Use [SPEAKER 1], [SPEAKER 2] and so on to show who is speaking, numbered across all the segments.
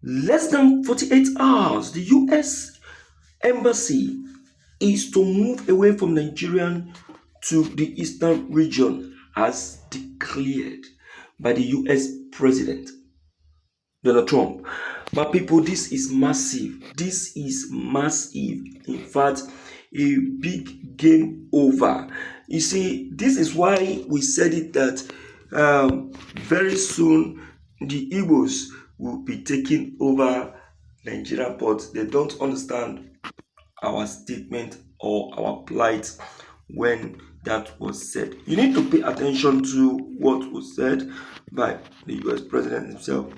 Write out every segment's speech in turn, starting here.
[SPEAKER 1] Less than 48 hours, the US embassy is to move away from Nigeria to the eastern region as declared by the US President Donald Trump. But people, this is massive. This is massive. In fact, a big game over. You see, this is why we said it that very soon the Igbos will be taking over Nigeria, but they don't understand our statement or our plight when that was said. You need to pay attention to what was said by the US President himself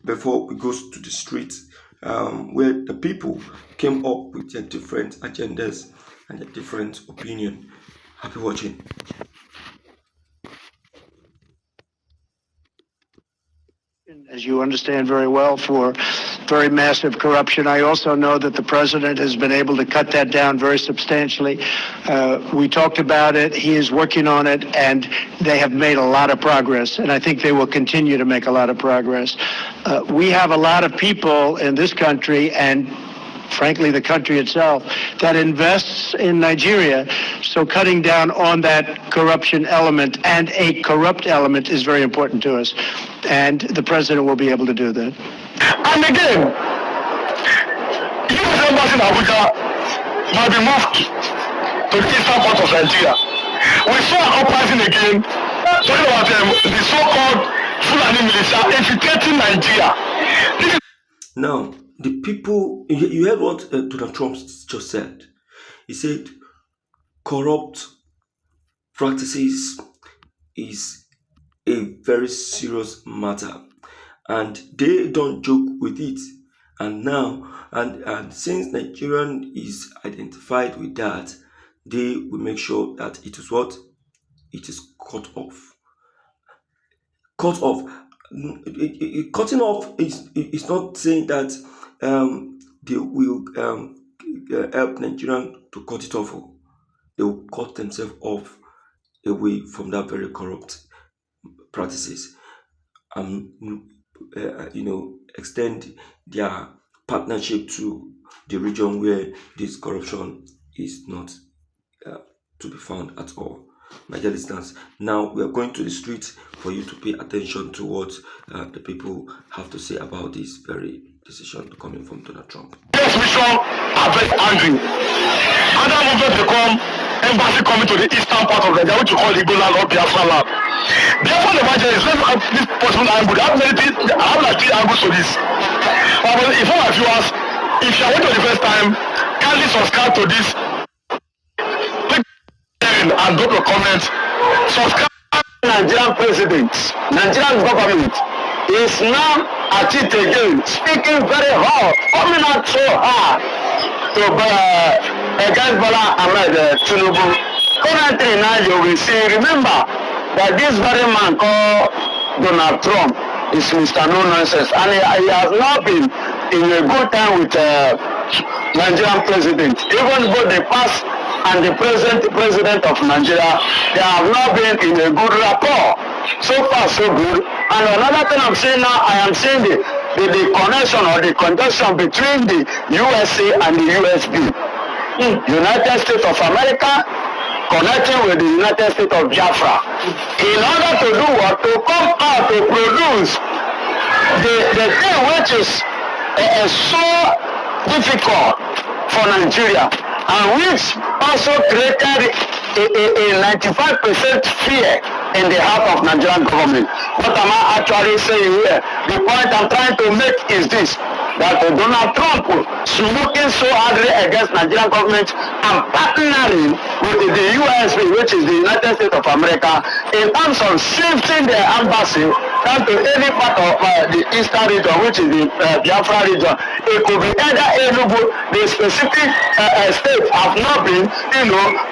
[SPEAKER 1] before we go to the streets, where the people came up with their different agendas and their different opinion. Happy watching.
[SPEAKER 2] As you understand very well, for very massive corruption. I also know that the president has been able to cut that down very substantially. We talked about it. He is working on it, and they have made a lot of progress, and I think they will continue to make a lot of progress. We have a lot of people in this country, and frankly, the country itself, that invests in Nigeria. So cutting down on that corruption element and a corrupt element is very important to us. And the president will be able to do that.
[SPEAKER 3] And again, U.S. Embassy in Abuja might be moved to the eastern part of Nigeria. We saw an uprising again, talking about the so-called Fulani militia infiltrating Nigeria.
[SPEAKER 1] Now, the people, you heard what Donald Trump just said. He said corrupt practices is a very serious matter, and they don't joke with it. And now, and since Nigerian is identified with that, they will make sure that it is what? It is cut off. Cut off. Cutting off is not saying that they will help Nigerians to cut it off. They will cut themselves off away from that very corrupt practices, and extend their partnership to the region where this corruption is not to be found at all. My dear listeners, now we are going to the streets for you to pay attention to what the people have to say about this very decision coming from Donald Trump.
[SPEAKER 3] Yes, mission are very angry. Other movements become embassy coming to the eastern part of Nigeria, which you call Ebola or Biafra land. Therefore, the budget is let's have this possible angle. I have like 3 angles to this. But if all my viewers, if you are watching for the first time, kindly subscribe to this. And drop your comments. Subscribe. Nigerian president, Nigerian government is now at it again, speaking very hard, coming out so hard to against Bola Ahmed Tinubu. Currently now you will see, remember that this very man called Donald Trump is Mr. No Nonsense, and he has not been in a good time with Nigerian president. Even though they passed and the present president of Nigeria, they have not been in a good rapport. So far, so good. And another thing I'm saying now, I am seeing the connection or the conjunction between the USA and the USB. United States of America connecting with the United States of Biafra. In order to do what? To come out to produce the thing which is so difficult for Nigeria, and which also created a 95% fear in the heart of Nigerian government. What am I actually saying here? The point I'm trying to make is this, that Donald Trump smoking so hardly against Nigerian government and partnering with the US, which is the United States of America, in terms of shifting their embassy down to any part of the eastern region, which is the Biafra region. It could be either Enugu, the specific states have not been,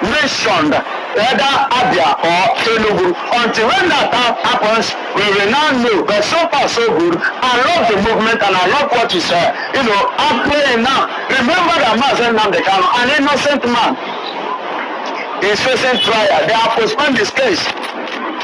[SPEAKER 3] mentioned, either Abia or Enugu. Until when that happens, we will now know. But so far, so good. I love the movement and I love what is, happening now. Remember that Mazen Namdekano, an innocent man, is facing trial. They have postponed this case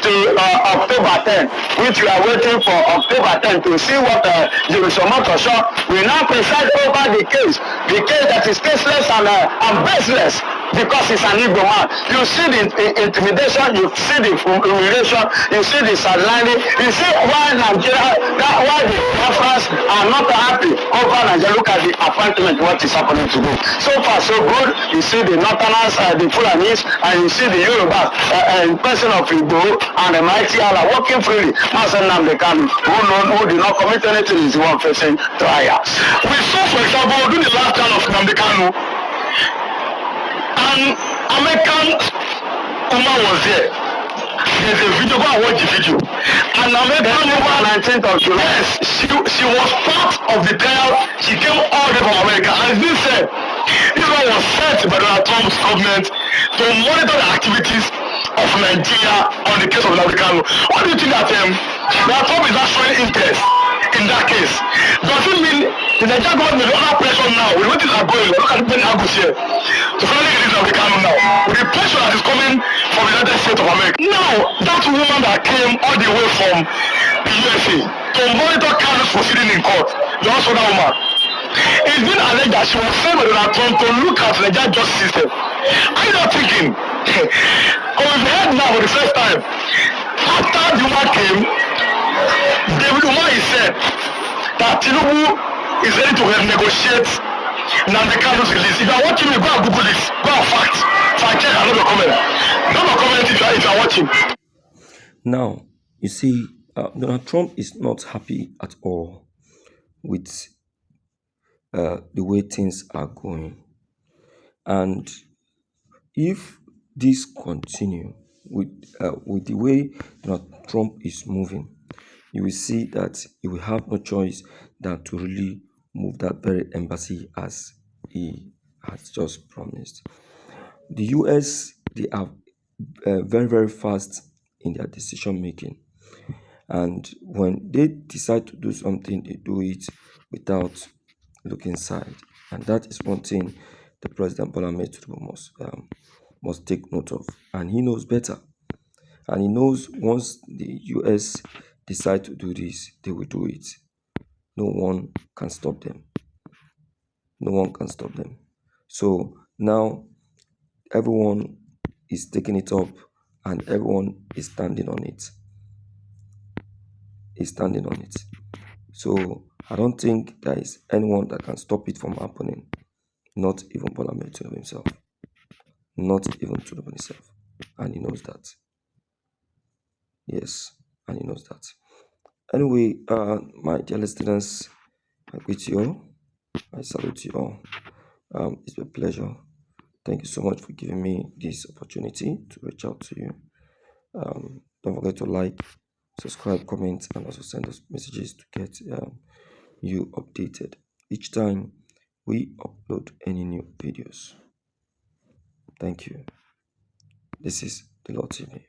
[SPEAKER 3] to October 10, which we are waiting for October 10 to see what Jubilation will now preside over the case that is caseless and baseless because it's an Igbo man. You see the intimidation, you see the humiliation, you see the sidelining, you see why Nigeria, why the Biafrans are not happy over Nigeria. Look at the appointment, what is happening today. So far, so good. You see the Northerners, the Fulanis, and you see the Yorubas, in person of Igbo and the mighty Allah working freely. Master Namdekanu, who did not commit anything, is the one facing trial. We saw, for example, during the last time of Namdekanu, an American woman was there. There's a video, go and watch the video. An American woman, 19th of July. Yes, she was part of the trial. She came all the way from America. As this said, this one was sent by Donald Trump's government to monitor the activities of Nigeria on the case of Namdekanu. What do you think that Donald Trump is not showing interest in that case? Does it mean the Nigerian government is under pressure now? With what is going, look at the Agus here to finally release Namdekanu now. With the pressure that is coming from the United States of America. Now, that woman that came all the way from the USA to monitor Kanu's proceeding in court, the also that woman, it's been alleged that she was sent by Donald Trump to look at the Nigerian justice system. Are you not thinking? We've heard now for the first time. After the woman came, David Umahi said that Tinubu is ready to negotiate Namdekanu's release. If you are watching me, go and Google this. Go and fact check and leave your comment. Leave your comment if you are watching.
[SPEAKER 1] Now, you see, Donald Trump is not happy at all with the way things are going. And if this continue with the way Donald Trump is moving, you will see that he will have no choice than to really move that very embassy as he has just promised. The US, they are very, very fast in their decision making. And when they decide to do something, they do it without looking side. And that is one thing the President Bola Ahmed Tinubu must take note of. And he knows better. And he knows once the US decide to do this, they will do it. No one can stop them. No one can stop them. So now everyone is taking it up and everyone is standing on it. So I don't think there is anyone that can stop it from happening. Not even Bola Ahmed Tinubu himself. Not even Tinubu himself. And he knows that. Yes, and he knows that. Anyway, my dear listeners, I greet you all. I salute you all. It's a pleasure. Thank you so much for giving me this opportunity to reach out to you. Don't forget to like, subscribe, comment, and also send us messages to get you updated each time we upload any new videos. Thank you. This is the Lord TV.